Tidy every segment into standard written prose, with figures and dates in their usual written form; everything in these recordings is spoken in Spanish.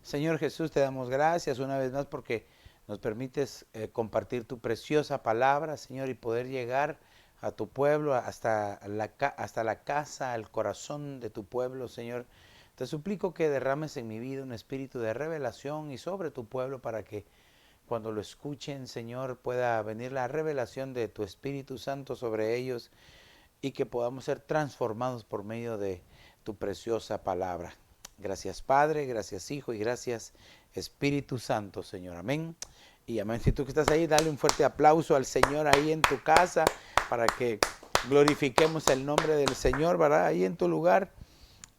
Señor Jesús, te damos gracias una vez más porque nos permites compartir tu preciosa palabra, Señor, y poder llegar a tu pueblo, hasta la casa, al corazón de tu pueblo, Señor. Te suplico que derrames en mi vida un espíritu de revelación y sobre tu pueblo para que cuando lo escuchen, Señor, pueda venir la revelación de tu Espíritu Santo sobre ellos y que podamos ser transformados por medio de tu preciosa palabra. Gracias Padre, gracias Hijo y gracias Espíritu Santo, Señor. Amén. Y amén. Si tú que estás ahí, dale un fuerte aplauso al Señor ahí en tu casa para que glorifiquemos el nombre del Señor, ¿verdad? Ahí en tu lugar.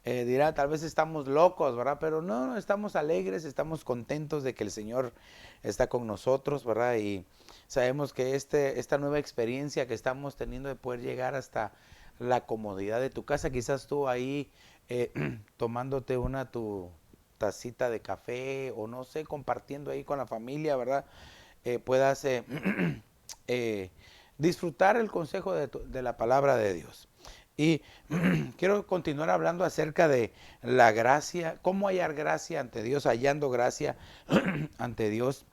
Dirá, tal vez estamos locos, ¿verdad? Pero no, estamos alegres, estamos contentos de que el Señor está con nosotros, ¿verdad? Y sabemos que esta nueva experiencia que estamos teniendo de poder llegar hasta la comodidad de tu casa, quizás tú ahí tomándote tu tacita de café o no sé, compartiendo ahí con la familia, ¿verdad? Puedas eh, disfrutar el consejo de la palabra de Dios. Y quiero continuar hablando acerca de la gracia, cómo hallar gracia ante Dios, hallando gracia ante Dios,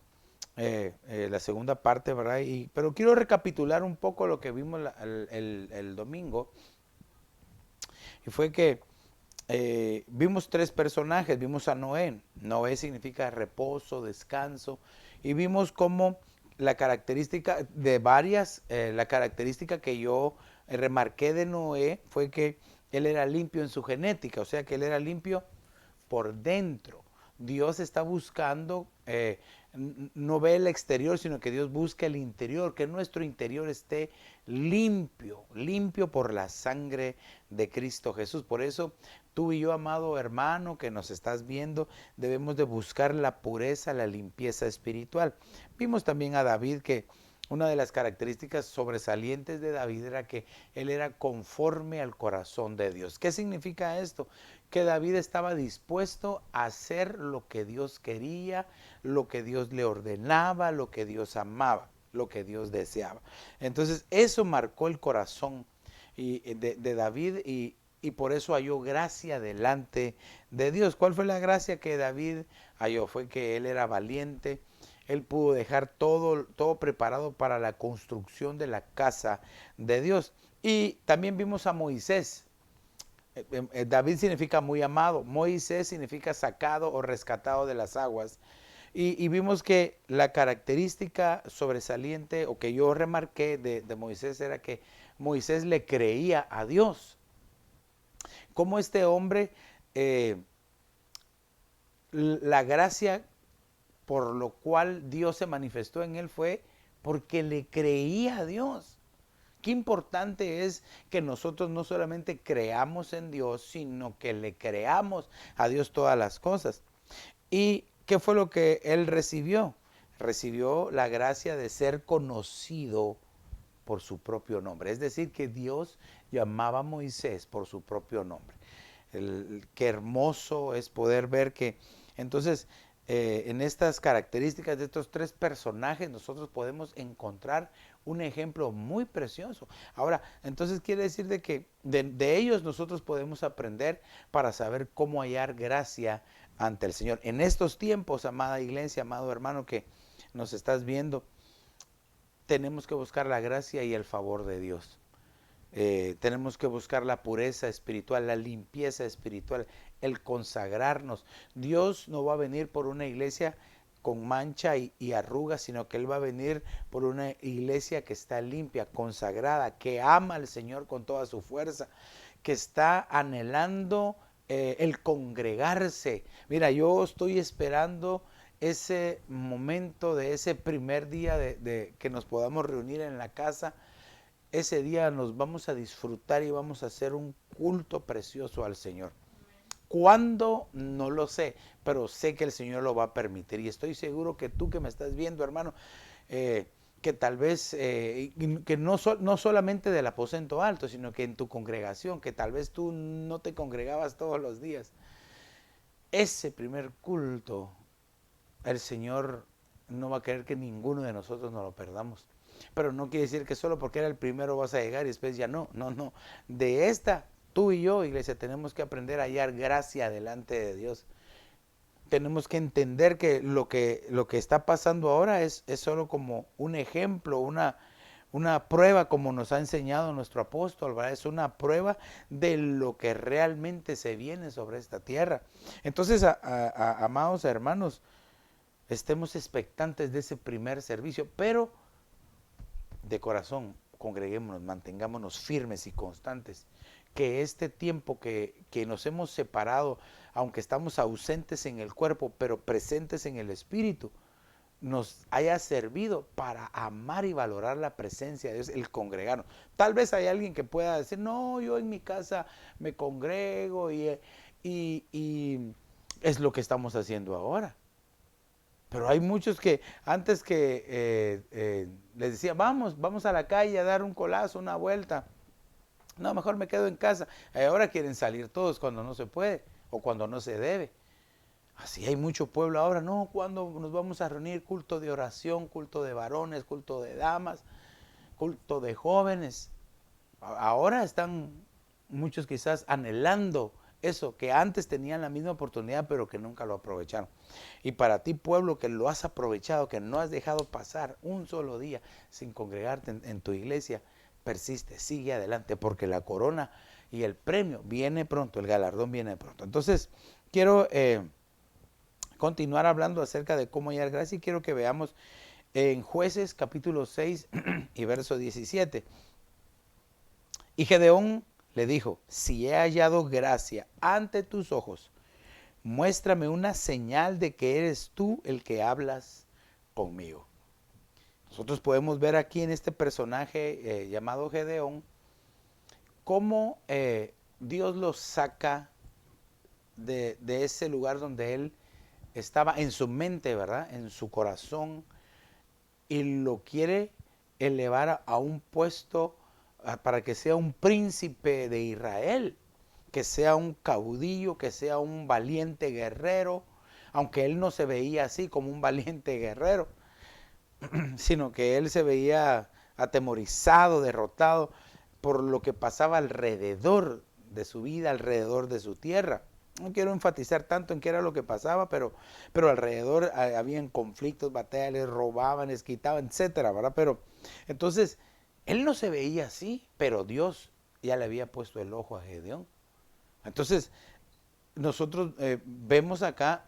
la segunda parte, ¿verdad? Pero quiero recapitular un poco lo que vimos el domingo, y fue que vimos tres personajes, vimos a Noé. Noé significa reposo, descanso, y vimos cómo la característica de la característica que yo remarqué de Noé fue que él era limpio en su genética, o sea que él era limpio por dentro. Dios está buscando, no ve el exterior, sino que Dios busca el interior, que nuestro interior esté limpio, limpio por la sangre de Cristo Jesús. Por eso tú y yo, amado hermano, que nos estás viendo, debemos de buscar la pureza, la limpieza espiritual. Vimos también a David que una de las características sobresalientes de David era que él era conforme al corazón de Dios. ¿Qué significa esto? Que David estaba dispuesto a hacer lo que Dios quería, lo que Dios le ordenaba, lo que Dios amaba, lo que Dios deseaba. Entonces eso marcó el corazón de David, y por eso halló gracia delante de Dios. ¿Cuál fue la gracia que David halló? Fue que él era valiente. Él pudo dejar todo preparado para la construcción de la casa de Dios. Y también vimos a Moisés. David significa muy amado. Moisés significa sacado o rescatado de las aguas. Y vimos que la característica sobresaliente o que yo remarqué de Moisés era que Moisés le creía a Dios. Como este hombre, eh, la gracia por lo cual Dios se manifestó en él fue porque le creía a Dios. Qué importante es que nosotros no solamente creamos en Dios, sino que le creamos a Dios todas las cosas. ¿Y qué fue lo que él recibió? Recibió la gracia de ser conocido por su propio nombre. Es decir, que Dios llamaba a Moisés por su propio nombre. Qué hermoso es poder ver que entonces en estas características de estos tres personajes nosotros podemos encontrar un ejemplo muy precioso. Ahora, entonces quiere decir de que de ellos nosotros podemos aprender para saber cómo hallar gracia ante el Señor. En estos tiempos, amada iglesia, amado hermano que nos estás viendo, tenemos que buscar la gracia y el favor de Dios. Tenemos que buscar la pureza espiritual, la limpieza espiritual, el consagrarnos. Dios no va a venir por una iglesia con mancha y arrugas, sino que Él va a venir por una iglesia que está limpia, consagrada, que ama al Señor con toda su fuerza, que está anhelando el congregarse. Mira, yo estoy esperando ese momento de ese primer día de que nos podamos reunir en la casa. Ese día nos vamos a disfrutar y vamos a hacer un culto precioso al Señor. ¿Cuándo? No lo sé, pero sé que el Señor lo va a permitir. Y estoy seguro que tú que me estás viendo, hermano, que tal vez, que no solamente del aposento alto, sino que en tu congregación, que tal vez tú no te congregabas todos los días. Ese primer culto, el Señor no va a querer que ninguno de nosotros nos lo perdamos. Pero no quiere decir que solo porque era el primero vas a llegar y después ya no. No, no. De esta, tú y yo, iglesia, tenemos que aprender a hallar gracia delante de Dios. tenemos que entender que lo que está pasando ahora es solo como un ejemplo, una prueba, como nos ha enseñado nuestro apóstol, ¿verdad? Es una prueba de lo que realmente se viene sobre esta tierra. Entonces, amados hermanos, estemos expectantes de ese primer servicio, pero de corazón, congreguémonos, mantengámonos firmes y constantes. Que este tiempo que nos hemos separado, aunque estamos ausentes en el cuerpo, pero presentes en el espíritu, nos haya servido para amar y valorar la presencia de Dios, el congregarnos. Tal vez hay alguien que pueda decir, no, yo en mi casa me congrego y es lo que estamos haciendo ahora. Pero hay muchos que antes que les decía, vamos a la calle a dar un colazo, una vuelta. No, mejor me quedo en casa. Ahora quieren salir todos cuando no se puede o cuando no se debe. Así hay mucho pueblo ahora. No, cuando nos vamos a reunir, culto de oración, culto de varones, culto de damas, culto de jóvenes. Ahora están muchos quizás anhelando eso, que antes tenían la misma oportunidad, pero que nunca lo aprovecharon. Y para ti, pueblo, que lo has aprovechado, que no has dejado pasar un solo día sin congregarte en tu iglesia, persiste, sigue adelante, porque la corona y el premio viene pronto, el galardón viene pronto. Entonces, quiero continuar hablando acerca de cómo hallar gracia y quiero que veamos en Jueces capítulo 6 y verso 17. Y Gedeón le dijo, si he hallado gracia ante tus ojos, muéstrame una señal de que eres tú el que hablas conmigo. Nosotros podemos ver aquí en este personaje llamado Gedeón, cómo Dios lo saca de ese lugar donde él estaba en su mente, ¿verdad? En su corazón, y lo quiere elevar a un puesto para que sea un príncipe de Israel, que sea un caudillo, que sea un valiente guerrero, aunque él no se veía así como un valiente guerrero, sino que él se veía atemorizado, derrotado por lo que pasaba alrededor de su vida, alrededor de su tierra. No quiero enfatizar tanto en qué era lo que pasaba, pero alrededor habían conflictos, batallas, les robaban, les quitaban, etcétera, ¿verdad? Pero entonces, él no se veía así, pero Dios ya le había puesto el ojo a Gedeón. Entonces, nosotros vemos acá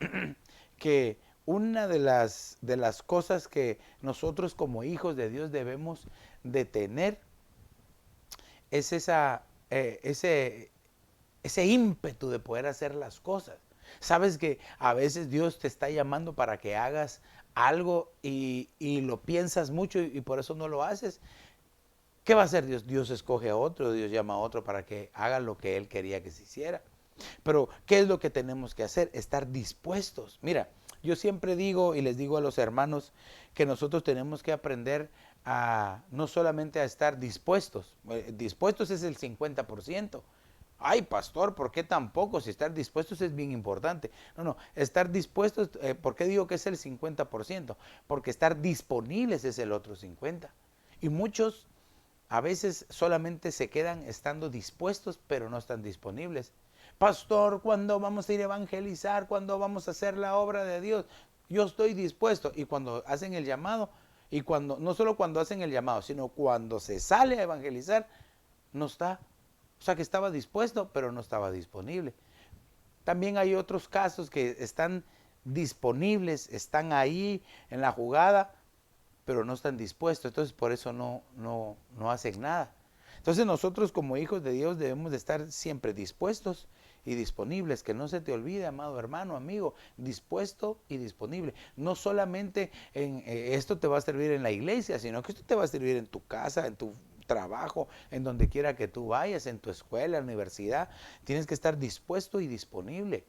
que una de las cosas que nosotros como hijos de Dios debemos de tener es ese ímpetu de poder hacer las cosas. Sabes que a veces Dios te está llamando para que hagas algo y lo piensas mucho y por eso no lo haces. ¿Qué va a hacer Dios? Dios escoge a otro, Dios llama a otro para que haga lo que Él quería que se hiciera. Pero, ¿qué es lo que tenemos que hacer? Estar dispuestos. Mira, yo siempre digo y les digo a los hermanos que nosotros tenemos que aprender a no solamente a estar dispuestos. Dispuestos es el 50%. Ay, pastor, ¿por qué tan poco? Si estar dispuestos es bien importante. No, estar dispuestos, ¿por qué digo que es el 50%? Porque estar disponibles es el otro 50%. Y muchos a veces solamente se quedan estando dispuestos, pero no están disponibles. Pastor, ¿cuándo vamos a ir a evangelizar? ¿Cuándo vamos a hacer la obra de Dios? Yo estoy dispuesto. Y cuando hacen el llamado, y cuando no solo cuando hacen el llamado, sino cuando se sale a evangelizar, no está. O sea que estaba dispuesto, pero no estaba disponible. También hay otros casos que están disponibles, están ahí en la jugada, pero no están dispuestos. Entonces por eso no hacen nada. Entonces nosotros como hijos de Dios debemos de estar siempre dispuestos y disponibles. Que no se te olvide, amado hermano, amigo, dispuesto y disponible. No solamente esto te va a servir en la iglesia, sino que esto te va a servir en tu casa, en tu trabajo, en donde quiera que tú vayas, en tu escuela, universidad. Tienes que estar dispuesto y disponible.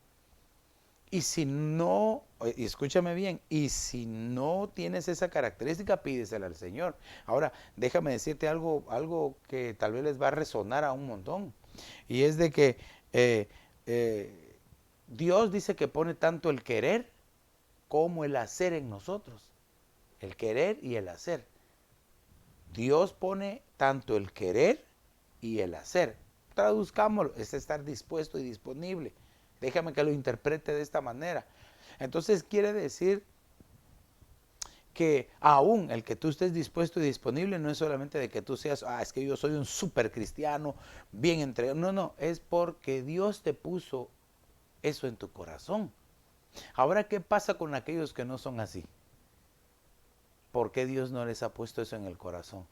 Y si no, y escúchame bien, y si no tienes esa característica, pídesela al Señor. Ahora, déjame decirte algo que tal vez les va a resonar a un montón. Y es de que Dios dice que pone tanto el querer como el hacer en nosotros. El querer y el hacer. Dios pone tanto el querer y el hacer. Traduzcámoslo, es estar dispuesto y disponible. Déjame que lo interprete de esta manera. Entonces quiere decir que aún el que tú estés dispuesto y disponible no es solamente de que tú seas, es que yo soy un súper cristiano, bien entregado. No, no, es porque Dios te puso eso en tu corazón. Ahora, ¿qué pasa con aquellos que no son así? ¿Por qué Dios no les ha puesto eso en el corazón?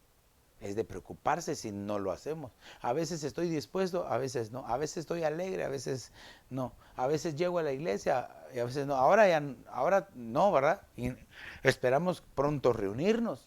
Es de preocuparse si no lo hacemos. A veces estoy dispuesto, a veces no. A veces estoy alegre, a veces no. A veces llego a la iglesia y a veces no. Ahora no, ¿verdad? Y esperamos pronto reunirnos.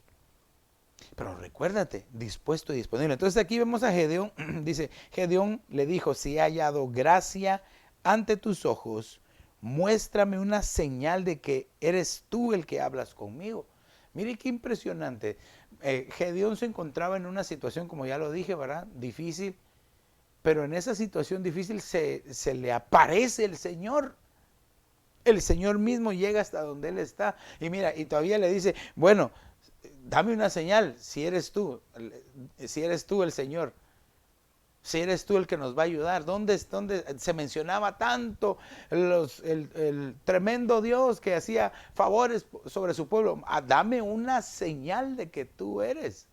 Pero recuérdate, dispuesto y disponible. Entonces aquí vemos a Gedeón. Dice, Gedeón le dijo, si he hallado gracia ante tus ojos, muéstrame una señal de que eres tú el que hablas conmigo. Mire qué impresionante. Gedeón se encontraba en una situación, como ya lo dije, ¿verdad? Difícil. Pero en esa situación difícil se le aparece el Señor. El Señor mismo llega hasta donde Él está. Y mira, y todavía le dice, bueno, dame una señal si eres tú el Señor. Si eres tú el que nos va a ayudar. ¿Dónde se mencionaba tanto el tremendo Dios que hacía favores sobre su pueblo? Dame una señal de que tú eres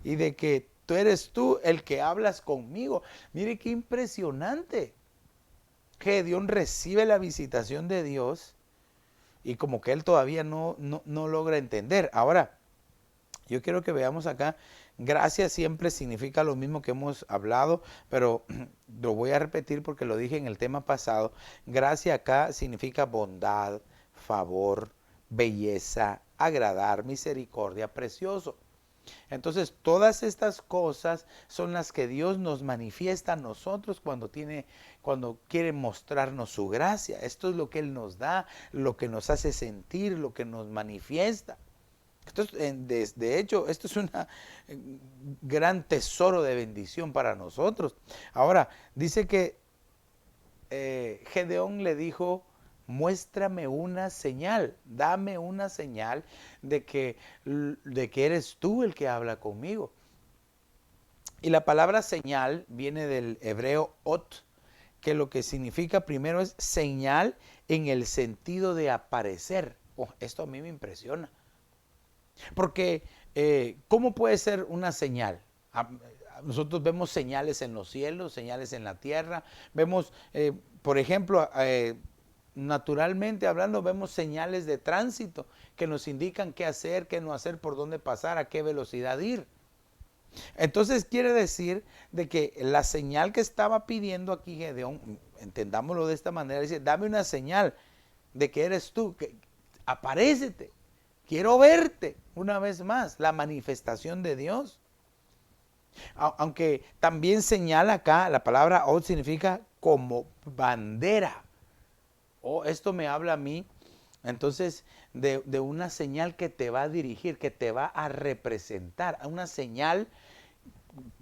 y de que tú eres tú el que hablas conmigo. Mire qué impresionante. Gedeón recibe la visitación de Dios y como que él todavía no logra entender. Ahora, yo quiero que veamos acá, gracia siempre significa lo mismo que hemos hablado, pero lo voy a repetir porque lo dije en el tema pasado. Gracia acá significa bondad, favor, belleza, agradar, misericordia, precioso. Entonces, todas estas cosas son las que Dios nos manifiesta a nosotros cuando quiere mostrarnos su gracia. Esto es lo que Él nos da, lo que nos hace sentir, lo que nos manifiesta. De hecho, esto es un gran tesoro de bendición para nosotros. Ahora, dice que Gedeón le dijo, muéstrame una señal, dame una señal de que eres tú el que habla conmigo. Y la palabra señal viene del hebreo ot, que lo que significa primero es señal en el sentido de aparecer. Esto a mí me impresiona. Porque, ¿cómo puede ser una señal? Nosotros vemos señales en los cielos, señales en la tierra. Vemos, por ejemplo, naturalmente hablando, vemos señales de tránsito que nos indican qué hacer, qué no hacer, por dónde pasar, a qué velocidad ir. Entonces quiere decir de que la señal que estaba pidiendo aquí Gedeón, entendámoslo de esta manera, dice, dame una señal de que eres tú, que aparécete. Quiero verte una vez más, la manifestación de Dios. Aunque también señala acá, la palabra od significa como bandera. Esto me habla a mí, entonces, de una señal que te va a dirigir, que te va a representar. Una señal,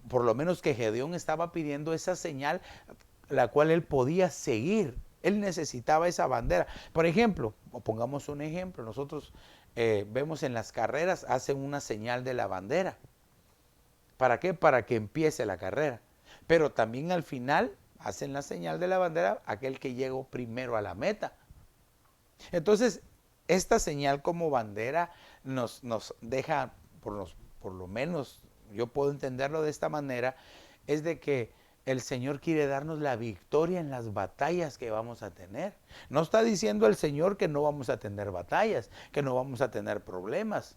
por lo menos que Gedeón estaba pidiendo esa señal, la cual él podía seguir. Él necesitaba esa bandera. Por ejemplo, o pongamos un ejemplo, nosotros vemos en las carreras, hacen una señal de la bandera. ¿Para qué? Para que empiece la carrera. Pero también al final hacen la señal de la bandera aquel que llegó primero a la meta. Entonces, esta señal como bandera nos deja, por lo menos yo puedo entenderlo de esta manera, es de que el Señor quiere darnos la victoria en las batallas que vamos a tener. No está diciendo el Señor que no vamos a tener batallas, que no vamos a tener problemas,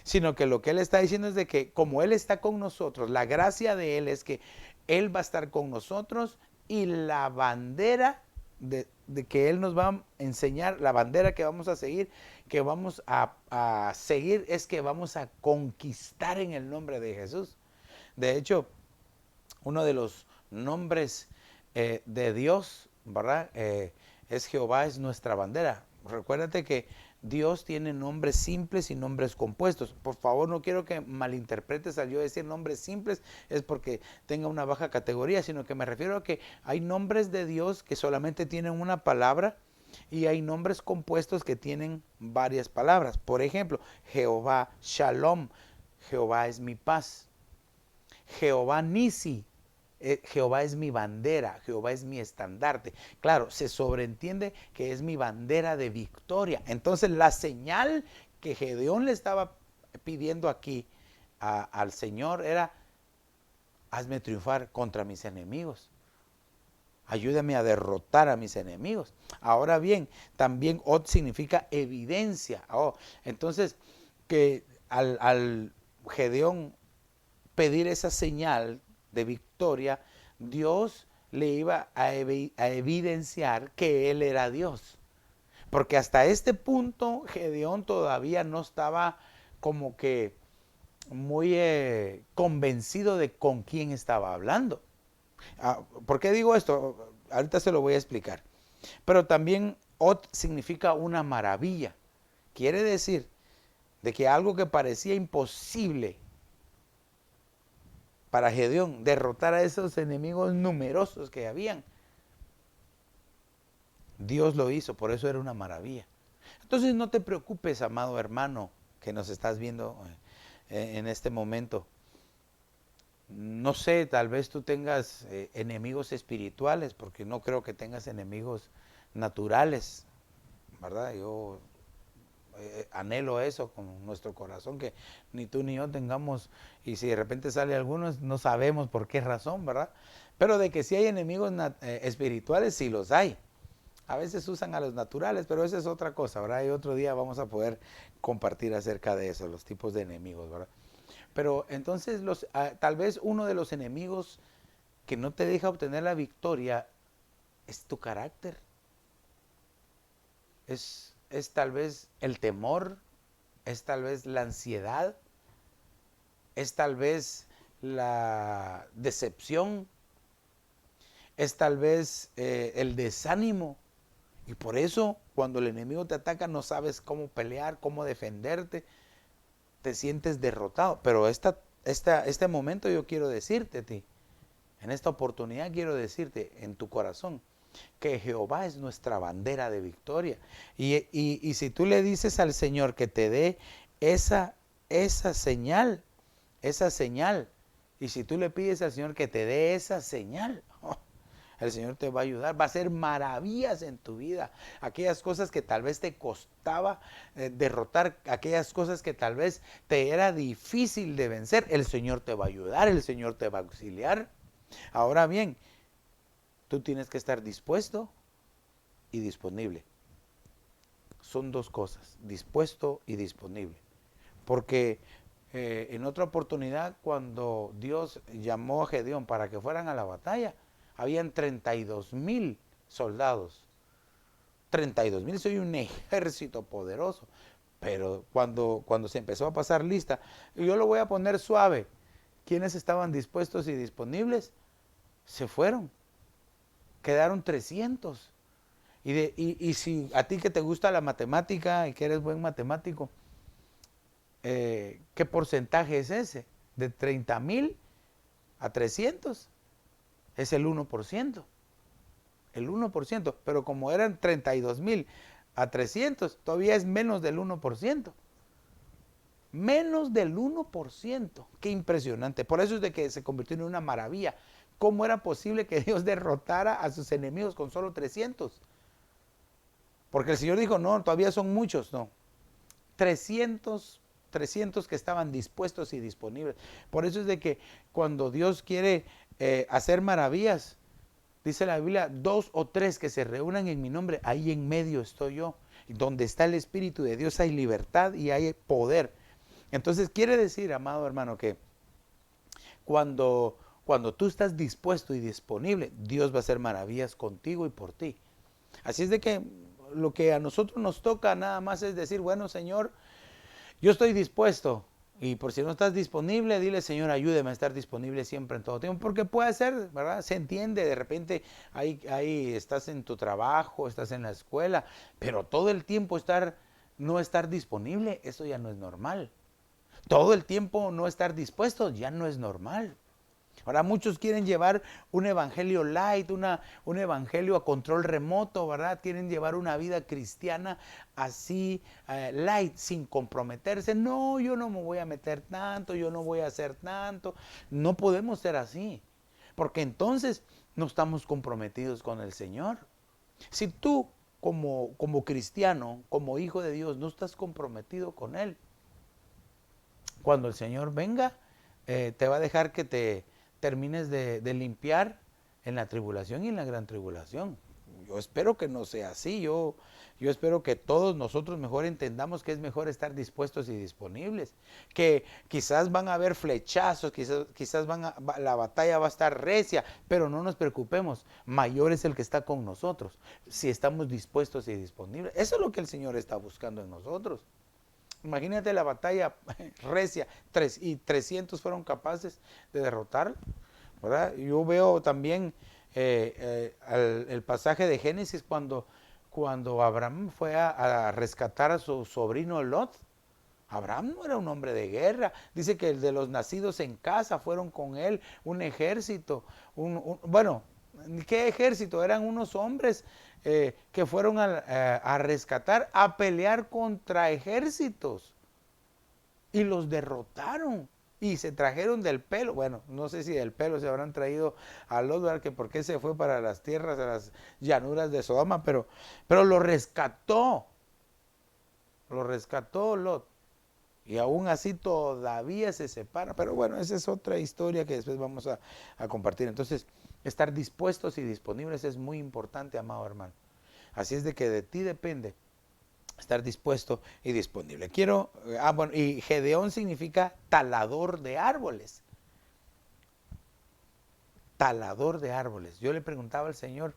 sino que lo que Él está diciendo es de que como Él está con nosotros, la gracia de Él es que Él va a estar con nosotros y la bandera de que Él nos va a enseñar, la bandera que vamos a seguir, que vamos a seguir es que vamos a conquistar en el nombre de Jesús. De hecho, uno de los nombres de Dios, ¿verdad? Es Jehová, es nuestra bandera. Recuérdate que Dios tiene nombres simples y nombres compuestos. Por favor, no quiero que malinterpretes al yo decir nombres simples es porque tenga una baja categoría, sino que me refiero a que hay nombres de Dios que solamente tienen una palabra y hay nombres compuestos que tienen varias palabras. Por ejemplo, Jehová Shalom, Jehová es mi paz. Jehová Nisi, Jehová es mi bandera, Jehová es mi estandarte. Claro, se sobreentiende que es mi bandera de victoria. Entonces la señal que Gedeón le estaba pidiendo aquí al Señor era: hazme triunfar contra mis enemigos. Ayúdame a derrotar a mis enemigos. Ahora bien, también Od significa evidencia. Entonces, que al Gedeón pedir esa señal de victoria, Dios le iba a evidenciar que Él era Dios. Porque hasta este punto Gedeón todavía no estaba como que muy convencido de con quién estaba hablando. ¿Por qué digo esto? Ahorita se lo voy a explicar. Pero también Ot significa una maravilla. Quiere decir de que algo que parecía imposible para Gedeón, derrotar a esos enemigos numerosos que habían, Dios lo hizo, por eso era una maravilla. Entonces no te preocupes, amado hermano, que nos estás viendo en este momento. No sé, tal vez tú tengas enemigos espirituales, porque no creo que tengas enemigos naturales, ¿verdad? Yo anhelo eso con nuestro corazón, que ni tú ni yo tengamos, y si de repente sale algunos, no sabemos por qué razón, ¿verdad? Pero de que sí hay enemigos espirituales, sí los hay. A veces usan a los naturales, pero esa es otra cosa, ¿verdad? Y otro día vamos a poder compartir acerca de eso, los tipos de enemigos, ¿verdad? Pero entonces tal vez uno de los enemigos que no te deja obtener la victoria es tu carácter. Es tal vez el temor, es tal vez la ansiedad, es tal vez la decepción, es tal vez el desánimo. Y por eso cuando el enemigo te ataca no sabes cómo pelear, cómo defenderte, te sientes derrotado. Pero este momento yo quiero decirte a ti, en esta oportunidad quiero decirte en tu corazón, que Jehová es nuestra bandera de victoria. Y si tú le dices al Señor que te dé esa, esa señal, y si tú le pides al Señor que te dé esa señal, el Señor te va a ayudar, va a hacer maravillas en tu vida. Aquellas cosas que tal vez te costaba derrotar, aquellas cosas que tal vez te era difícil de vencer, el Señor te va a ayudar, el Señor te va a auxiliar. Ahora bien, tú tienes que estar dispuesto y disponible. Son dos cosas, dispuesto y disponible. Porque en otra oportunidad, cuando Dios llamó a Gedeón para que fueran a la batalla, habían 32,000 soldados. 32,000, soy un ejército poderoso. Pero cuando se empezó a pasar lista, y yo lo voy a poner suave, ¿quiénes estaban dispuestos y disponibles? Se fueron. Quedaron 300. Y si a ti que te gusta la matemática y que eres buen matemático, ¿qué porcentaje es ese? De 30,000 a 300 es el 1%. El 1%, pero como eran 32,000 a 300, todavía es menos del 1%. Menos del 1%. Qué impresionante. Por eso es de que se convirtió en una maravilla. ¿Cómo era posible que Dios derrotara a sus enemigos con solo 300? Porque el Señor dijo, no, todavía son muchos, no. 300 que estaban dispuestos y disponibles. Por eso es de que cuando Dios quiere hacer maravillas, dice la Biblia, 2 o 3 que se reúnan en mi nombre, ahí en medio estoy yo. Donde está el Espíritu de Dios hay libertad y hay poder. Entonces quiere decir, amado hermano, que cuando tú estás dispuesto y disponible, Dios va a hacer maravillas contigo y por ti. Así es de que lo que a nosotros nos toca nada más es decir, bueno, Señor, yo estoy dispuesto. Y por si no estás disponible, dile, Señor, ayúdeme a estar disponible siempre en todo tiempo. Porque puede ser, ¿verdad? Se entiende, de repente ahí estás en tu trabajo, estás en la escuela, pero todo el tiempo no estar disponible, eso ya no es normal. Todo el tiempo no estar dispuesto ya no es normal. Ahora muchos quieren llevar un evangelio light, un evangelio a control remoto, ¿verdad? Quieren llevar una vida cristiana así, light, sin comprometerse. No, yo no me voy a meter tanto, yo no voy a hacer tanto. No podemos ser así. porque entonces no estamos comprometidos con el Señor. Si tú como cristiano, como hijo de Dios, no estás comprometido con Él, cuando el Señor venga, te va a dejar que te termines de limpiar en la tribulación y en la gran tribulación. Yo espero que no sea así. Yo espero que todos nosotros mejor entendamos que es mejor estar dispuestos y disponibles. Que quizás van a haber flechazos, quizás la batalla va a estar recia, pero no nos preocupemos. Mayor es el que está con nosotros, si estamos dispuestos y disponibles. Eso es lo que el Señor está buscando en nosotros. Imagínate la batalla recia, y 300 fueron capaces de derrotar, ¿verdad? Yo veo también el pasaje de Génesis cuando Abraham fue a rescatar a su sobrino Lot. Abraham no era un hombre de guerra. Dice que de los nacidos en casa fueron con él un ejército. Bueno, ¿qué ejército? Eran unos hombres que fueron a rescatar, a pelear contra ejércitos. Y los derrotaron. Y se trajeron del pelo. Bueno, no sé si del pelo se habrán traído a Lot, ¿verdad? Que por qué se fue para las tierras, a las llanuras de Sodoma. Pero lo rescató. Lo rescató Lot. Y aún así todavía se separa. Pero bueno, esa es otra historia que después vamos a compartir. Entonces, estar dispuestos y disponibles es muy importante, amado hermano. Así es de que de ti depende estar dispuesto y disponible. Bueno, y Gedeón significa talador de árboles. Talador de árboles. Yo le preguntaba al Señor,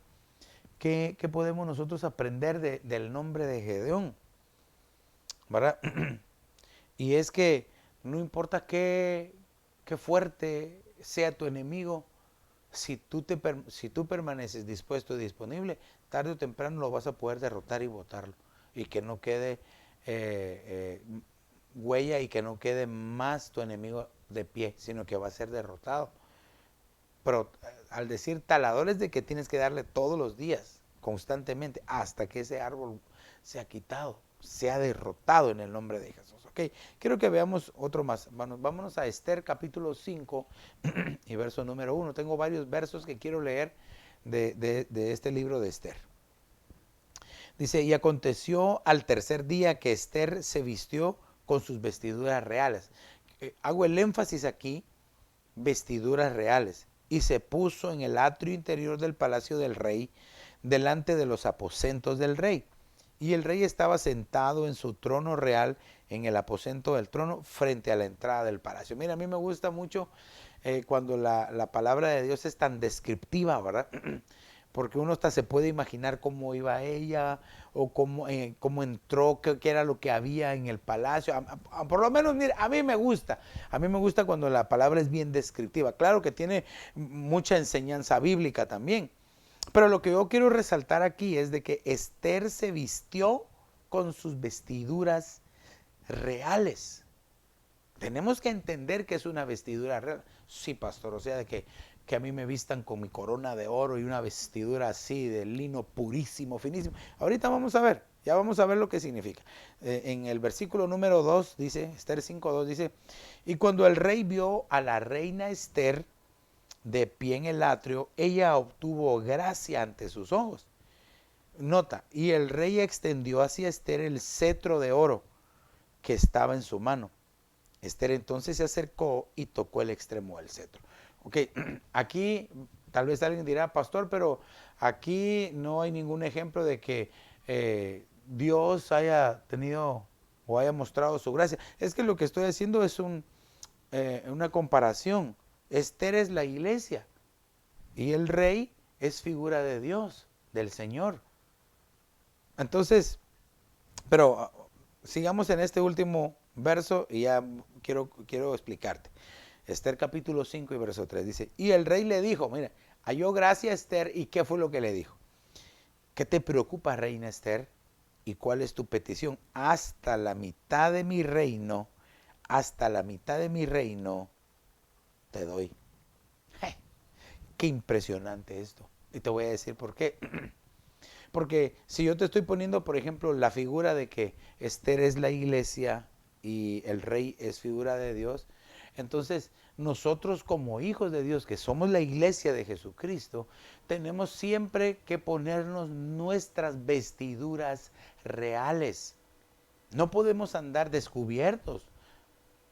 ¿qué podemos nosotros aprender del nombre de Gedeón? ¿Verdad? Y es que no importa qué fuerte sea tu enemigo, si tú permaneces dispuesto y disponible, tarde o temprano lo vas a poder derrotar y botarlo. Y que no quede huella y que no quede más tu enemigo de pie, sino que va a ser derrotado. Pero al decir talador es de que tienes que darle todos los días, constantemente, hasta que ese árbol sea quitado, sea derrotado en el nombre de Jesús. Ok, quiero que veamos otro más. Vámonos a Esther capítulo 5 y verso número 1. Tengo varios versos que quiero leer de este libro de Esther. Dice, y aconteció al tercer día que Esther se vistió con sus vestiduras reales. Hago el énfasis aquí, vestiduras reales. Y se puso en el atrio interior del palacio del rey, delante de los aposentos del rey. Y el rey estaba sentado en su trono real, en el aposento del trono, frente a la entrada del palacio. Mira, a mí me gusta mucho cuando la palabra de Dios es tan descriptiva, ¿verdad? Porque uno hasta se puede imaginar cómo iba ella o cómo entró, qué era lo que había en el palacio. Por lo menos, mira, a mí me gusta cuando la palabra es bien descriptiva. Claro que tiene mucha enseñanza bíblica también, pero lo que yo quiero resaltar aquí es de que Esther se vistió con sus vestiduras reales. Tenemos que entender que es una vestidura real. Sí, pastor, o sea, de que a mí me vistan con mi corona de oro y una vestidura así de lino purísimo, finísimo. Ahorita vamos a ver, ya vamos a ver lo que significa. En el versículo número 2 dice, Esther 5:2 dice, y cuando el rey vio a la reina Esther de pie en el atrio, ella obtuvo gracia ante sus ojos. Nota, y el rey extendió hacia Esther el cetro de oro que estaba en su mano. Esther entonces se acercó y tocó el extremo del cetro. Ok, aquí tal vez alguien dirá, pastor, pero aquí no hay ningún ejemplo de que Dios haya tenido o haya mostrado su gracia. Es que lo que estoy haciendo es una comparación. Esther es la iglesia y el rey es figura de Dios, del Señor. Entonces, pero sigamos en este último verso y ya quiero explicarte. Esther capítulo 5 y verso 3 dice, y el rey le dijo, mira, halló gracia a Esther, ¿y qué fue lo que le dijo? ¿Qué te preocupa, reina Esther? ¿Y cuál es tu petición? Hasta la mitad de mi reino te doy. Qué impresionante esto. Y te voy a decir por qué. Porque si yo te estoy poniendo, por ejemplo, la figura de que Esther es la iglesia y el rey es figura de Dios, Entonces, nosotros como hijos de Dios, que somos la iglesia de Jesucristo, tenemos siempre que ponernos nuestras vestiduras reales. No podemos andar descubiertos,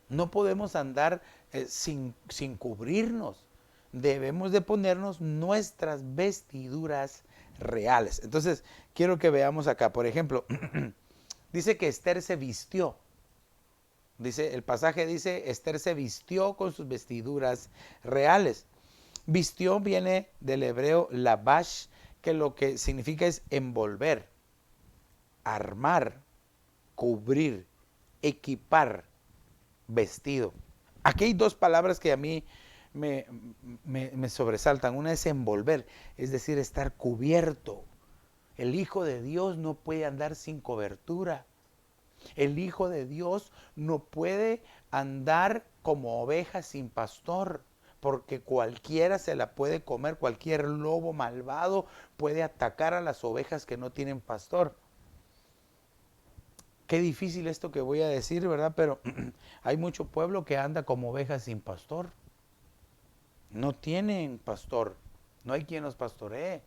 no podemos andar sin cubrirnos. Debemos de ponernos nuestras vestiduras reales. Entonces, quiero que veamos acá, por ejemplo, dice que Esther se vistió. Dice, el pasaje dice, Esther se vistió con sus vestiduras reales. Vistió viene del hebreo lavash, que lo que significa es envolver, armar, cubrir, equipar, vestido. Aquí hay dos palabras que a mí me sobresaltan. Una es envolver, es decir, estar cubierto. El Hijo de Dios no puede andar sin cobertura. El Hijo de Dios no puede andar como oveja sin pastor, porque cualquiera se la puede comer, cualquier lobo malvado puede atacar a las ovejas que no tienen pastor. Qué difícil esto que voy a decir, ¿verdad? Pero hay mucho pueblo que anda como ovejas sin pastor. No tienen pastor, no hay quien los pastoree.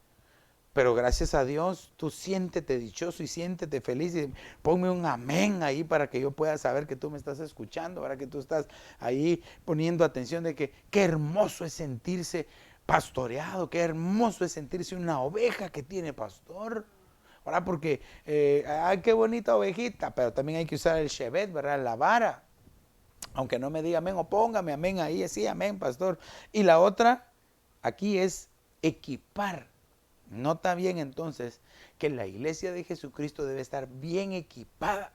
Pero gracias a Dios, tú siéntete dichoso y siéntete feliz y ponme un amén ahí para que yo pueda saber que tú me estás escuchando, para que tú estás ahí poniendo atención de que qué hermoso es sentirse pastoreado, qué hermoso es sentirse una oveja que tiene pastor, ¿verdad? Porque, ay, qué bonita ovejita, pero también hay que usar el shevet, ¿verdad? La vara. Aunque no me diga amén o póngame amén ahí, sí, amén, pastor. Y la otra, aquí es equipar. Nota bien entonces que la iglesia de Jesucristo debe estar bien equipada.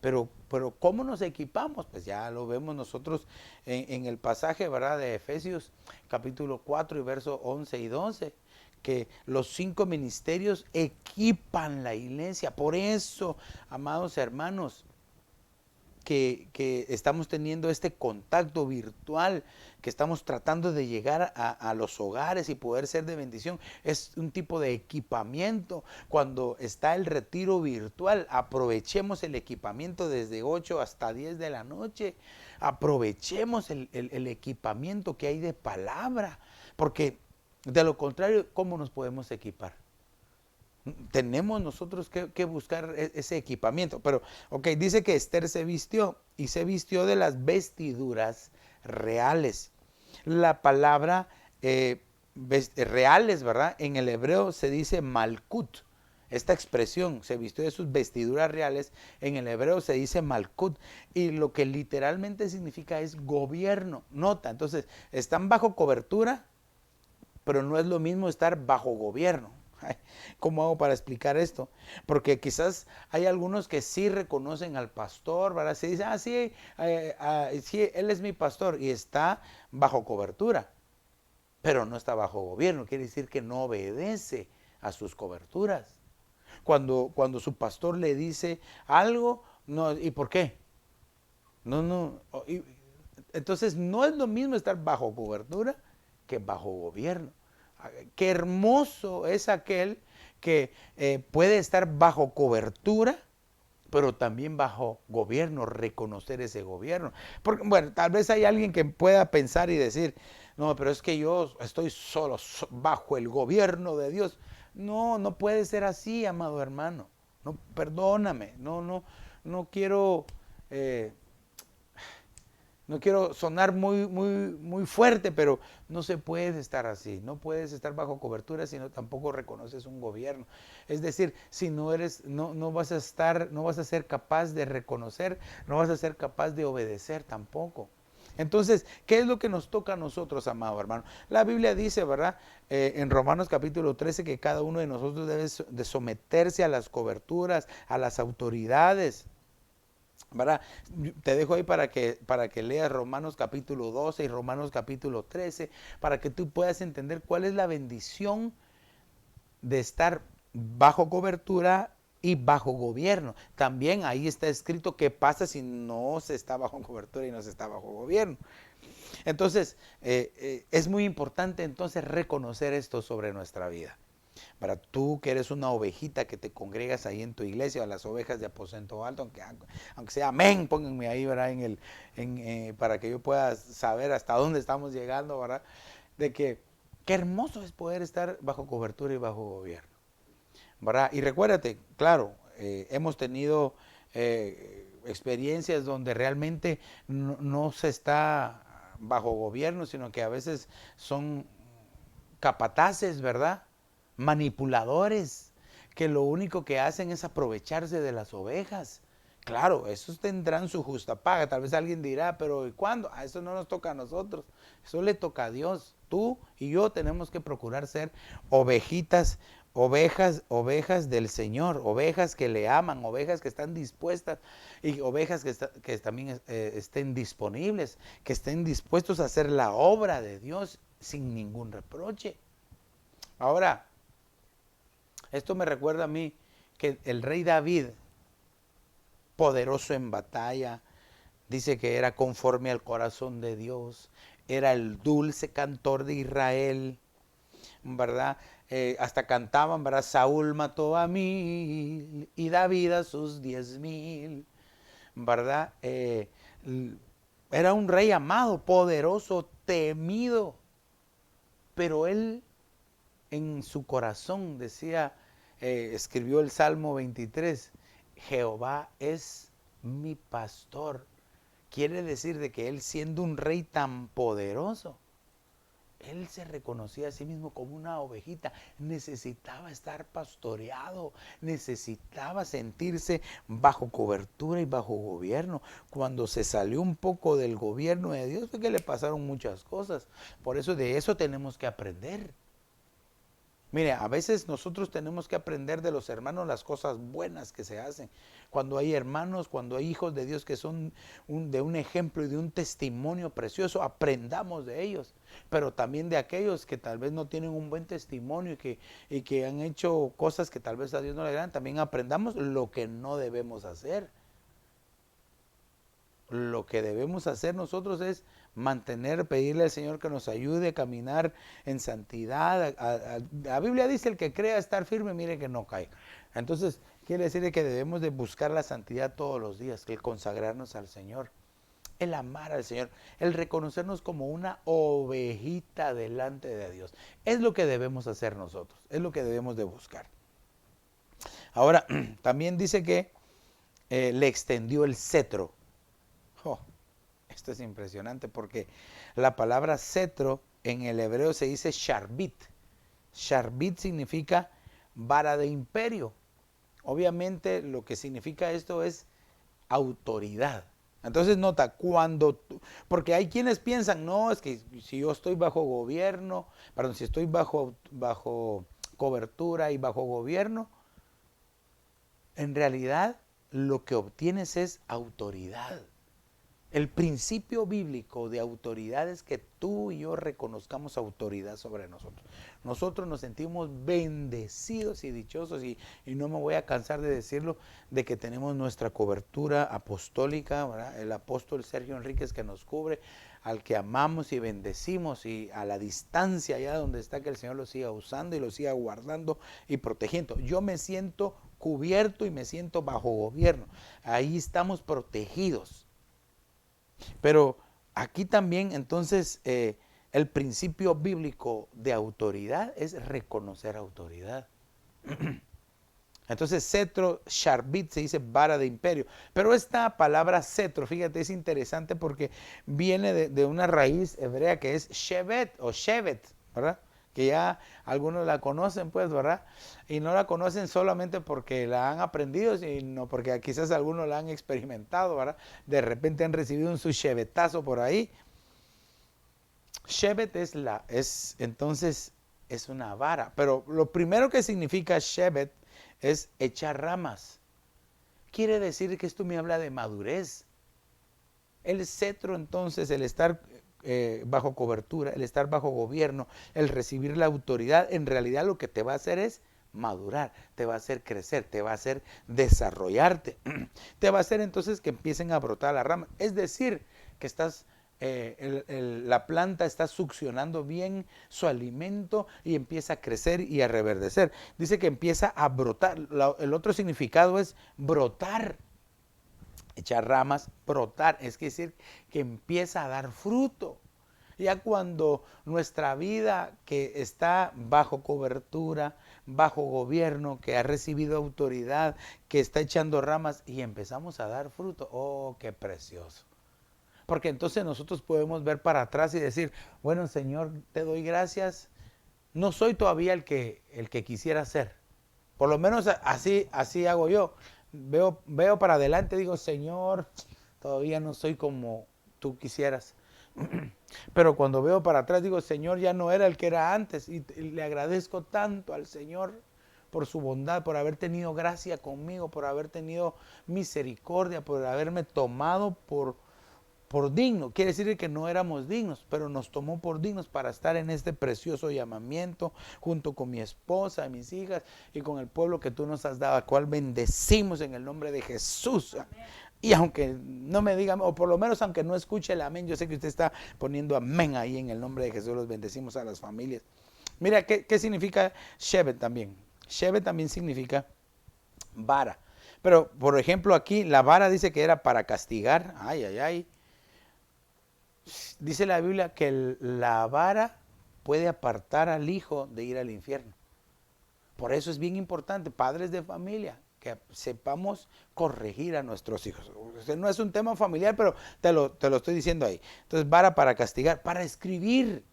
Pero ¿cómo nos equipamos? Pues ya lo vemos nosotros en el pasaje, ¿verdad? De Efesios capítulo 4 y versos 11 y 12. Que los 5 ministerios equipan la iglesia. Por eso, amados hermanos, que estamos teniendo este contacto virtual, que estamos tratando de llegar a los hogares y poder ser de bendición, es un tipo de equipamiento. Cuando está el retiro virtual, aprovechemos el equipamiento desde 8 hasta 10 de la noche, aprovechemos el equipamiento que hay de palabra, porque de lo contrario, ¿cómo nos podemos equipar? Tenemos nosotros que buscar ese equipamiento. Pero, ok, dice que Esther se vistió y se vistió de las vestiduras reales. La palabra reales, ¿verdad? En el hebreo se dice malkut. Esta expresión, se vistió de sus vestiduras reales, en el hebreo se dice malkut. Y lo que literalmente significa es gobierno. Nota, entonces, están bajo cobertura, pero no es lo mismo estar bajo gobierno. ¿Cómo hago para explicar esto? Porque quizás hay algunos que sí reconocen al pastor, ¿verdad? Se dice, sí, sí, él es mi pastor y está bajo cobertura, pero no está bajo gobierno. Quiere decir que no obedece a sus coberturas. Cuando su pastor le dice algo, no, ¿y por qué? No. Entonces no es lo mismo estar bajo cobertura que bajo gobierno. Qué hermoso es aquel que puede estar bajo cobertura, pero también bajo gobierno, reconocer ese gobierno. Porque, bueno, tal vez hay alguien que pueda pensar y decir, no, pero es que yo estoy solo bajo el gobierno de Dios. No, no puede ser así, amado hermano. No, perdóname, no quiero... no quiero sonar muy fuerte, pero no se puede estar así. No puedes estar bajo cobertura si no tampoco reconoces un gobierno. Es decir, si no eres, no vas a estar, no vas a ser capaz de reconocer, no vas a ser capaz de obedecer tampoco. Entonces, ¿qué es lo que nos toca a nosotros, amado hermano? La Biblia dice, ¿verdad? En Romanos capítulo 13, que cada uno de nosotros debe de someterse a las coberturas, a las autoridades, ¿verdad? Te dejo ahí para que leas Romanos capítulo 12 y Romanos capítulo 13, para que tú puedas entender cuál es la bendición de estar bajo cobertura y bajo gobierno. También ahí está escrito qué pasa si no se está bajo cobertura y no se está bajo gobierno. Entonces, es muy importante entonces reconocer esto sobre nuestra vida. Para tú que eres una ovejita que te congregas ahí en tu iglesia, a las ovejas de aposento alto, aunque sea amén, pónganme ahí, ¿verdad? Para que yo pueda saber hasta dónde estamos llegando, ¿verdad? De que qué hermoso es poder estar bajo cobertura y bajo gobierno, ¿verdad? Y recuérdate, claro, hemos tenido experiencias donde realmente no se está bajo gobierno, sino que a veces son capataces, ¿verdad? Manipuladores, que lo único que hacen es aprovecharse de las ovejas. Claro, esos tendrán su justa paga. Tal vez alguien dirá, pero ¿y cuándo? Eso no nos toca a nosotros. Eso le toca a Dios. Tú y yo tenemos que procurar ser ovejitas, ovejas del Señor, ovejas que le aman, ovejas que están dispuestas y ovejas que también estén disponibles, que estén dispuestos a hacer la obra de Dios sin ningún reproche. Ahora, esto me recuerda a mí que el rey David, poderoso en batalla, dice que era conforme al corazón de Dios, era el dulce cantor de Israel, ¿verdad? Hasta cantaban, ¿verdad? Saúl mató a 1000 y David a sus 10,000, ¿verdad? Era un rey amado, poderoso, temido, pero él en su corazón decía, escribió el Salmo 23, Jehová es mi pastor. Quiere decir de que él, siendo un rey tan poderoso, él se reconocía a sí mismo como una ovejita, necesitaba estar pastoreado, necesitaba sentirse bajo cobertura y bajo gobierno. Cuando se salió un poco del gobierno de Dios fue que le pasaron muchas cosas. Por eso de eso tenemos que aprender. Mire, a veces nosotros tenemos que aprender de los hermanos las cosas buenas que se hacen. Cuando hay hermanos, cuando hay hijos de Dios que son de un ejemplo y de un testimonio precioso, aprendamos de ellos. Pero también de aquellos que tal vez no tienen un buen testimonio y que han hecho cosas que tal vez a Dios no le agradan, también aprendamos lo que no debemos hacer. Lo que debemos hacer nosotros es pedirle al Señor que nos ayude a caminar en santidad. La Biblia dice, el que crea estar firme, mire que no cae. Entonces, quiere decir que debemos de buscar la santidad todos los días, el consagrarnos al Señor, el amar al Señor, el reconocernos como una ovejita delante de Dios. Es lo que debemos hacer nosotros, es lo que debemos de buscar. Ahora, también dice que le extendió el cetro. Oh, esto es impresionante porque la palabra cetro en el hebreo se dice sharbit. Sharbit significa vara de imperio. Obviamente lo que significa esto es autoridad. Entonces nota, porque hay quienes piensan, no, es que si yo estoy bajo gobierno, perdón, si estoy bajo cobertura y bajo gobierno, en realidad lo que obtienes es autoridad. El principio bíblico de autoridad es que tú y yo reconozcamos autoridad sobre nosotros. Nosotros nos sentimos bendecidos y dichosos y no me voy a cansar de decirlo, de que tenemos nuestra cobertura apostólica, ¿verdad? El apóstol Sergio Enríquez que nos cubre, al que amamos y bendecimos y a la distancia allá donde está que el Señor lo siga usando y lo siga guardando y protegiendo. Yo me siento cubierto y me siento bajo gobierno. Ahí estamos protegidos. Pero aquí también entonces el principio bíblico de autoridad es reconocer autoridad. Entonces cetro, sharbit se dice vara de imperio. Pero esta palabra cetro, fíjate, es interesante porque viene de una raíz hebrea que es shevet o shevet, ¿verdad? Que ya algunos la conocen, pues, ¿verdad? Y no la conocen solamente porque la han aprendido, sino porque quizás algunos la han experimentado, ¿verdad? De repente han recibido un su shevetazo por ahí. Shevet entonces es una vara, pero lo primero que significa shevet es echar ramas. Quiere decir que esto me habla de madurez. El cetro entonces, el estar bajo cobertura, el estar bajo gobierno, el recibir la autoridad, en realidad lo que te va a hacer es madurar, te va a hacer crecer, te va a hacer desarrollarte, te va a hacer entonces que empiecen a brotar las ramas. Es decir, que estás la planta está succionando bien su alimento y empieza a crecer y a reverdecer. Dice que empieza a brotar. El otro significado es brotar, echar ramas, brotar. Es decir, que empieza a dar fruto. Ya cuando nuestra vida que está bajo cobertura, bajo gobierno, que ha recibido autoridad, que está echando ramas y empezamos a dar fruto, oh, qué precioso. Porque entonces nosotros podemos ver para atrás y decir, bueno, Señor, te doy gracias. No soy todavía el que quisiera ser. Por lo menos así hago yo. Veo para adelante, digo, Señor, todavía no soy como tú quisieras. Pero cuando veo para atrás, digo, Señor, ya no era el que era antes. Y le agradezco tanto al Señor por su bondad, por haber tenido gracia conmigo, por haber tenido misericordia, por haberme tomado por digno. Quiere decir que no éramos dignos, pero nos tomó por dignos para estar en este precioso llamamiento junto con mi esposa, mis hijas y con el pueblo que tú nos has dado, al cual bendecimos en el nombre de Jesús. Amén. Y aunque no me digan, o por lo menos aunque no escuche el amén, yo sé que usted está poniendo amén ahí en el nombre de Jesús. Los bendecimos a las familias. Mira, ¿qué significa Shevet también? Shevet también significa vara. Pero, por ejemplo, aquí la vara dice que era para castigar. Ay, ay, ay. Dice la Biblia que la vara puede apartar al hijo de ir al infierno. Por eso es bien importante, padres de familia, que sepamos corregir a nuestros hijos. No es un tema familiar, pero te lo estoy diciendo ahí. Entonces, vara para castigar, para escribir.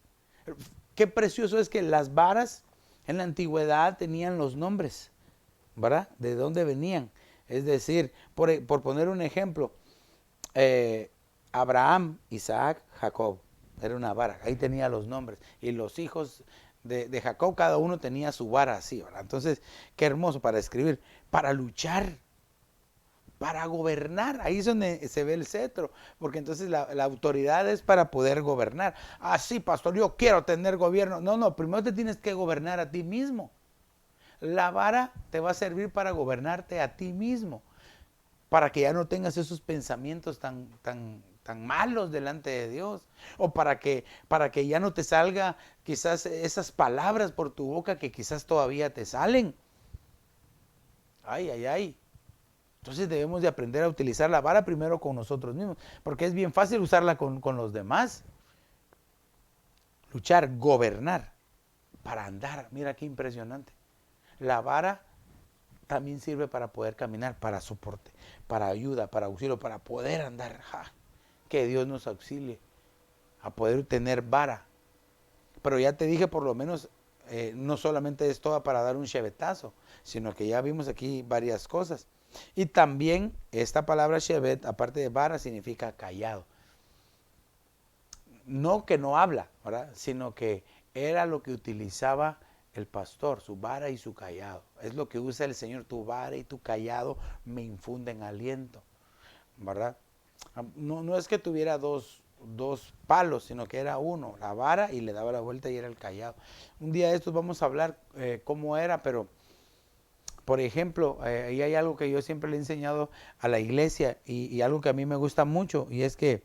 Qué precioso es que las varas en la antigüedad tenían los nombres, ¿verdad? De dónde venían. Es decir, por poner un ejemplo, Abraham, Isaac, Jacob. Era una vara, ahí tenía los nombres. Y los hijos de Jacob, cada uno tenía su vara así, ¿verdad? Entonces, qué hermoso para escribir, para luchar, para gobernar. Ahí es donde se ve el cetro, porque entonces la autoridad es para poder gobernar. Ah, sí, pastor, yo quiero tener gobierno. No, primero te tienes que gobernar a ti mismo. La vara te va a servir para gobernarte a ti mismo, para que ya no tengas esos pensamientos tan malos delante de Dios, o para que ya no te salga quizás esas palabras por tu boca que quizás todavía te salen. Ay, ay, ay. Entonces debemos de aprender a utilizar la vara primero con nosotros mismos, porque es bien fácil usarla con los demás. Luchar, gobernar, para andar. Mira qué impresionante. La vara también sirve para poder caminar, para soporte, para ayuda, para auxilio, para poder andar. ¡Ja! Que Dios nos auxilie a poder tener vara. Pero ya te dije, por lo menos, no solamente es toda para dar un chevetazo, sino que ya vimos aquí varias cosas. Y también esta palabra chevet, aparte de vara, significa callado. No que no habla, ¿verdad? Sino que era lo que utilizaba el pastor, su vara y su callado. Es lo que usa el Señor, tu vara y tu callado me infunden aliento, ¿verdad? No es que tuviera dos palos, sino que era uno, la vara, y le daba la vuelta y era el callado. Un día de estos vamos a hablar cómo era, pero por ejemplo, ahí hay algo que yo siempre le he enseñado a la iglesia y algo que a mí me gusta mucho, y es que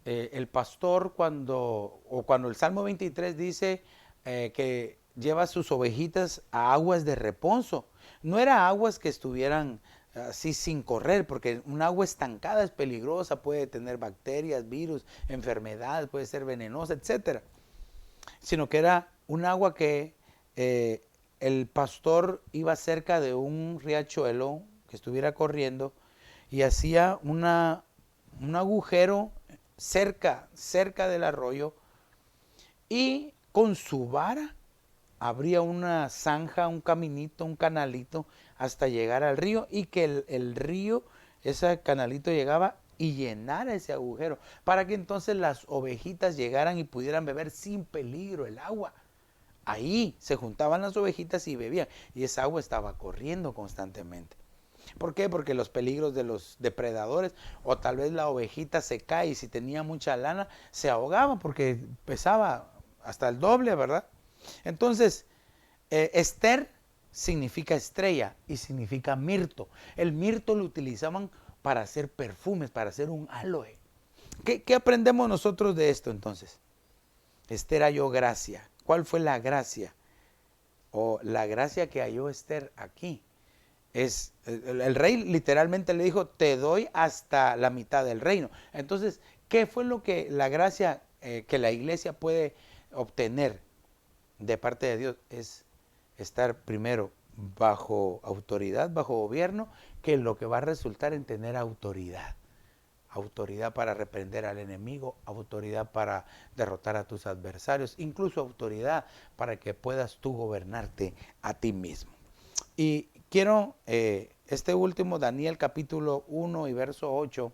el pastor cuando el Salmo 23 dice que lleva sus ovejitas a aguas de reposo, no era aguas que estuvieran así sin correr, porque un agua estancada es peligrosa, puede tener bacterias, virus, enfermedades, puede ser venenosa, etcétera, sino que era un agua que el pastor iba cerca de un riachuelo que estuviera corriendo y hacía un agujero cerca del arroyo y con su vara abría una zanja, un caminito, un canalito hasta llegar al río y que el río, ese canalito llegaba y llenara ese agujero para que entonces las ovejitas llegaran y pudieran beber sin peligro el agua. Ahí se juntaban las ovejitas y bebían y esa agua estaba corriendo constantemente. ¿Por qué? Porque los peligros de los depredadores, o tal vez la ovejita se cae y si tenía mucha lana se ahogaba porque pesaba hasta el doble, ¿verdad? Entonces, Esther significa estrella y significa mirto. El mirto lo utilizaban para hacer perfumes, para hacer un aloe. ¿Qué aprendemos nosotros de esto entonces? Esther halló gracia. ¿Cuál fue la gracia? O la gracia que halló Esther aquí. El rey literalmente le dijo, te doy hasta la mitad del reino. Entonces, ¿qué fue lo que la gracia que la iglesia puede obtener de parte de Dios? Es estar primero bajo autoridad, bajo gobierno, que es lo que va a resultar en tener autoridad. Autoridad para reprender al enemigo, autoridad para derrotar a tus adversarios, incluso autoridad para que puedas tú gobernarte a ti mismo. Y quiero este último, Daniel capítulo 1 y verso 8,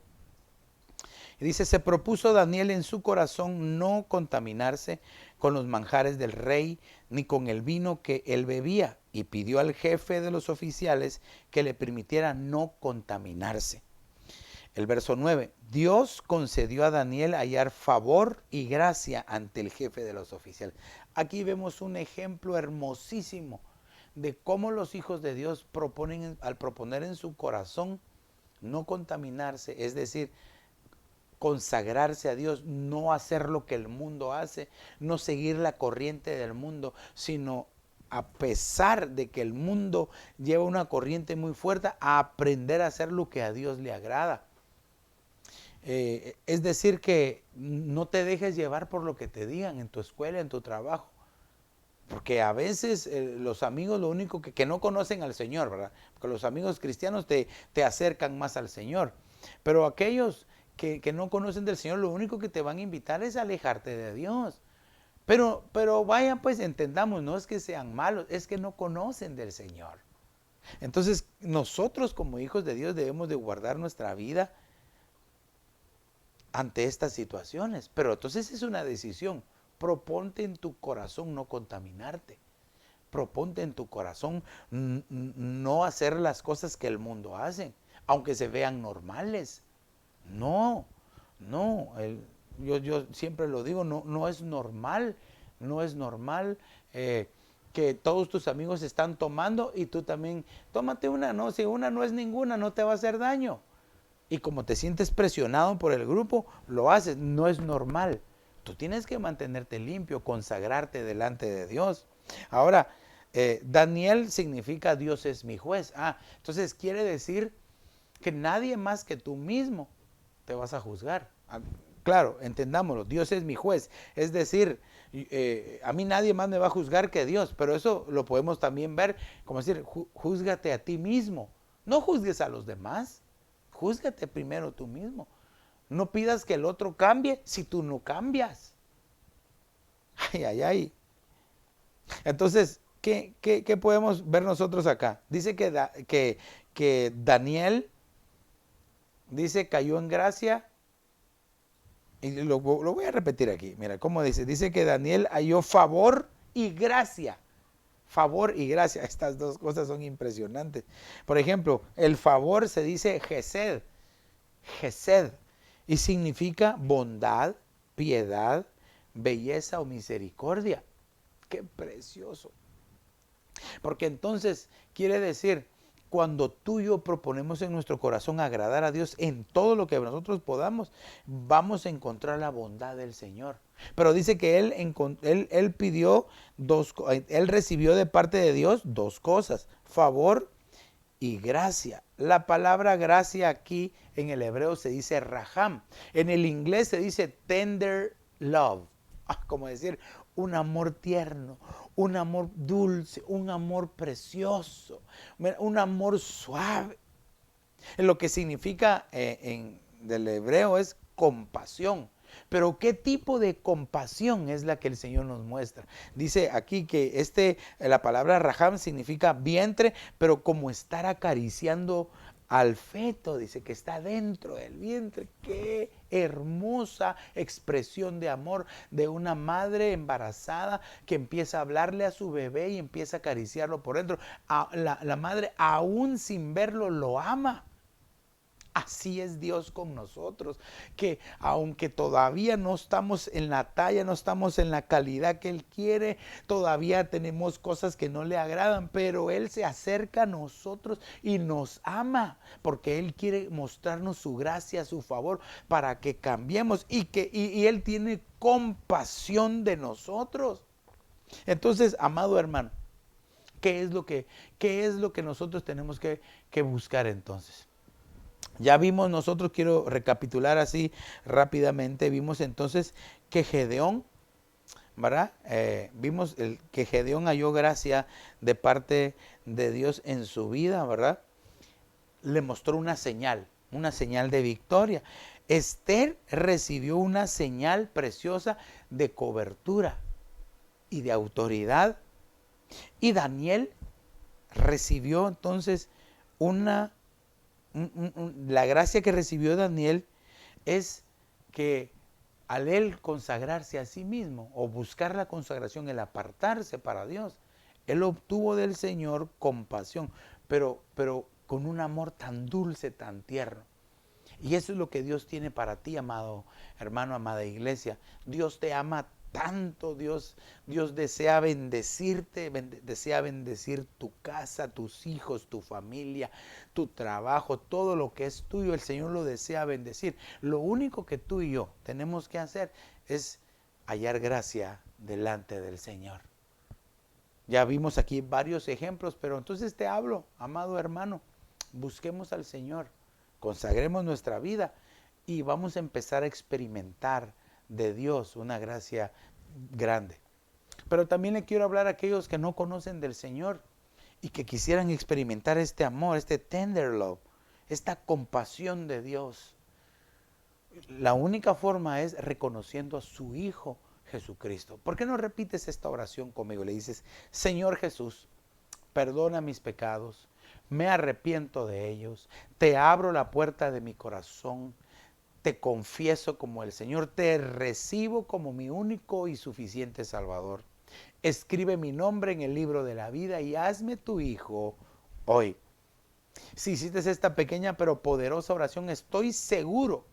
y dice, se propuso Daniel en su corazón no contaminarse con los manjares del rey, ni con el vino que él bebía, y pidió al jefe de los oficiales que le permitiera no contaminarse. El verso 9, Dios concedió a Daniel hallar favor y gracia ante el jefe de los oficiales. Aquí vemos un ejemplo hermosísimo de cómo los hijos de Dios al proponer en su corazón no contaminarse, es decir, consagrarse a Dios, no hacer lo que el mundo hace, no seguir la corriente del mundo, sino a pesar de que el mundo lleva una corriente muy fuerte, a aprender a hacer lo que a Dios le agrada. Es decir, que no te dejes llevar por lo que te digan en tu escuela, en tu trabajo. Porque a veces los amigos lo único que no conocen al Señor, ¿verdad? Porque los amigos cristianos te acercan más al Señor. Pero aquellos que no conocen del Señor, lo único que te van a invitar es a alejarte de Dios. Pero vaya, pues entendamos, no es que sean malos, es que no conocen del Señor. Entonces nosotros como hijos de Dios debemos de guardar nuestra vida ante estas situaciones. Pero entonces es una decisión. Proponte en tu corazón no contaminarte. Proponte en tu corazón no hacer las cosas que el mundo hace, aunque se vean normales. No, no. Yo siempre lo digo, no es normal. No es normal que todos tus amigos están tomando y tú también, tómate una, no, si una no es ninguna, no te va a hacer daño. Y como te sientes presionado por el grupo, lo haces, no es normal. Tú tienes que mantenerte limpio, consagrarte delante de Dios. Ahora, Daniel significa Dios es mi juez. Entonces quiere decir que nadie más que tú mismo te vas a juzgar. Claro, entendámoslo, Dios es mi juez. Es decir, a mí nadie más me va a juzgar que Dios, pero eso lo podemos también ver como decir, júzgate a ti mismo. No juzgues a los demás, júzgate primero tú mismo. No pidas que el otro cambie si tú no cambias. Ay, ay, ay. Entonces, ¿qué podemos ver nosotros acá? Dice que Daniel, dice, cayó en gracia. Y lo voy a repetir aquí. Mira, ¿cómo dice? Dice que Daniel halló favor y gracia. Favor y gracia. Estas dos cosas son impresionantes. Por ejemplo, el favor se dice gesed. Gesed. Y significa bondad, piedad, belleza o misericordia. Qué precioso. Porque entonces quiere decir, cuando tú y yo proponemos en nuestro corazón agradar a Dios en todo lo que nosotros podamos, vamos a encontrar la bondad del Señor. Pero dice que él pidió él recibió de parte de Dios dos cosas, favor y gracia. La palabra gracia aquí en el hebreo se dice raham. En el inglés se dice tender love. Como decir, un amor tierno, un amor dulce, un amor precioso, un amor suave. Lo que significa del hebreo es compasión. Pero ¿qué tipo de compasión es la que el Señor nos muestra? Dice aquí que la palabra raham significa vientre, pero como estar acariciando al feto, dice que está dentro del vientre. Qué hermosa expresión de amor de una madre embarazada que empieza a hablarle a su bebé y empieza a acariciarlo por dentro. La madre, aún sin verlo, lo ama. Así es Dios con nosotros, que aunque todavía no estamos en la talla, no estamos en la calidad que Él quiere, todavía tenemos cosas que no le agradan, pero Él se acerca a nosotros y nos ama, porque Él quiere mostrarnos su gracia, su favor, para que cambiemos y Él tiene compasión de nosotros. Entonces, amado hermano, qué es lo que nosotros tenemos que buscar entonces? Ya vimos nosotros, quiero recapitular así rápidamente, vimos entonces que Gedeón, ¿verdad? Vimos que Gedeón halló gracia de parte de Dios en su vida, ¿verdad? Le mostró una señal de victoria. Esther recibió una señal preciosa de cobertura y de autoridad. Y Daniel recibió entonces una la gracia que recibió Daniel es que al él consagrarse a sí mismo o buscar la consagración, el apartarse para Dios, él obtuvo del Señor compasión, pero con un amor tan dulce, tan tierno. Y eso es lo que Dios tiene para ti, amado hermano, amada iglesia. Dios te ama tanto, Dios desea bendecirte, desea bendecir tu casa, tus hijos, tu familia, tu trabajo, todo lo que es tuyo, el Señor lo desea bendecir. Lo único que tú y yo tenemos que hacer es hallar gracia delante del Señor. Ya vimos aquí varios ejemplos, pero entonces te hablo, amado hermano, busquemos al Señor, consagremos nuestra vida y vamos a empezar a experimentar de Dios una gracia grande. Pero también le quiero hablar a aquellos que no conocen del Señor y que quisieran experimentar este amor, este tender love, esta compasión de Dios. La única forma es reconociendo a su Hijo Jesucristo. ¿Por qué no repites esta oración conmigo? Le dices: Señor Jesús, perdona mis pecados, me arrepiento de ellos, te abro la puerta de mi corazón, te confieso como el Señor, te recibo como mi único y suficiente Salvador. Escribe mi nombre en el libro de la vida y hazme tu hijo hoy. Si hiciste esta pequeña pero poderosa oración, estoy seguro,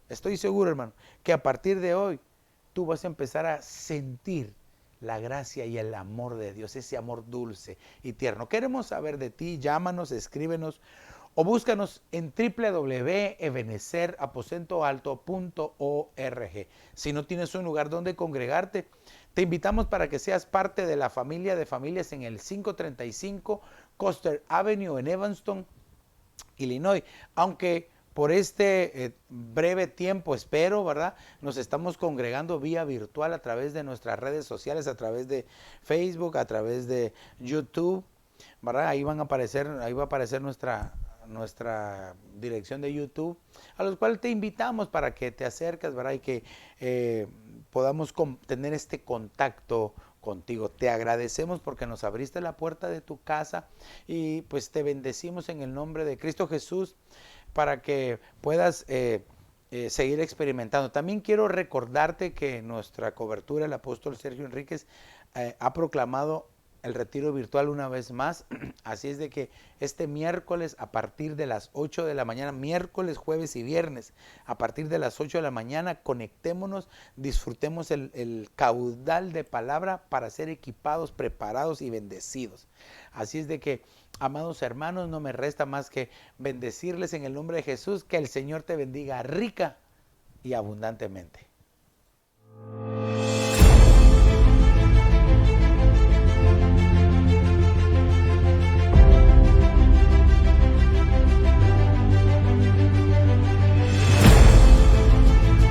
hermano, que a partir de hoy tú vas a empezar a sentir la gracia y el amor de Dios, ese amor dulce y tierno. Queremos saber de ti, llámanos, escríbenos o búscanos en www.ebenezeraposentoalto.org. Si no tienes un lugar donde congregarte, te invitamos para que seas parte de la familia de familias en el 535 Custer Avenue en Evanston, Illinois. Aunque por este breve tiempo, espero, ¿verdad? Nos estamos congregando vía virtual a través de nuestras redes sociales, a través de Facebook, a través de YouTube, ¿verdad? Ahí va a aparecer nuestra dirección de YouTube, a los cuales te invitamos para que te acerques, ¿verdad? Y que podamos tener este contacto contigo. Te agradecemos porque nos abriste la puerta de tu casa y pues te bendecimos en el nombre de Cristo Jesús para que puedas seguir experimentando. También quiero recordarte que nuestra cobertura, el apóstol Sergio Enríquez, ha proclamado el retiro virtual una vez más. Así es de que este miércoles a partir de las 8 de la mañana, miércoles, jueves y viernes, a partir de las 8 de la mañana, conectémonos, disfrutemos el caudal de palabra para ser equipados, preparados y bendecidos. Así es de que, amados hermanos, no me resta más que bendecirles en el nombre de Jesús, que el Señor te bendiga rica y abundantemente.